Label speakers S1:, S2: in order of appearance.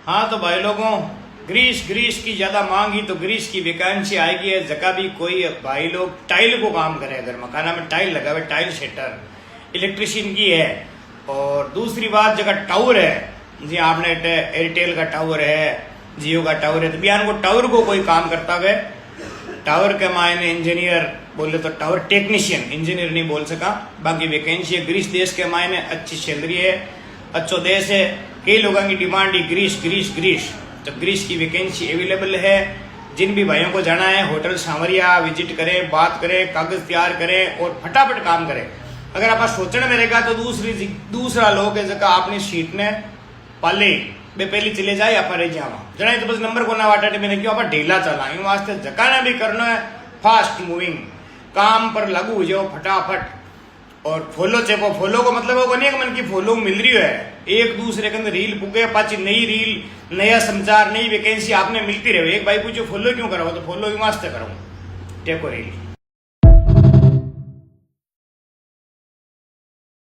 S1: हाँ तो भाई लोगों, ग्रीस की ज्यादा मांग ही तो ग्रीस की वैकेंसी आएगी है। जगह भी कोई भाई लोग टाइल को काम करे, अगर मकाना में टाइल लगा हुआ, टाइल सेटर इलेक्ट्रिशियन की है। और दूसरी बात, जगह टावर है, जी आपने एयरटेल का टावर है, जियो का टावर है, तो बयान को टावर को कोई काम करता हुआ, टावर के मायने इंजीनियर बोले तो टावर टेक्नीशियन, इंजीनियर नहीं बोल सका। बाकी वैकेंसी है ग्रीस देश के मायने, अच्छी सैलरी है, अच्छो देश है, कई लोगों की डिमांड है ग्रीस। तो ग्रीस की वैकेंसी अवेलेबल है। जिन भी भाइयों को जाना है होटल सांवरिया विजिट करें, बात करें, कागज तैयार करें और फटाफट काम करें। अगर आप सोचने में रहेगा तो दूसरा लोग है जगह अपनी सीट ने पाले बे पहली चले जाए आप रह जावा जना तो बस नंबर को ना वाटा मैंने क्यों आप ढीला चला इन वास्ते जकाना भी करना है, फास्ट मूविंग काम पर लागू हो जाओ फटाफट। और फॉलो चेको, फॉलो को मतलब वो नहीं मन की फॉलो मिल रही है, एक दूसरे के अंदर रील पुगे पाची नई रील नया समाचार नई वैकेंसी आपने मिलती रहे। एक भाई पूछो फॉलो क्यों कराओ, तो फॉलो वास्ते कराऊं टेको रील।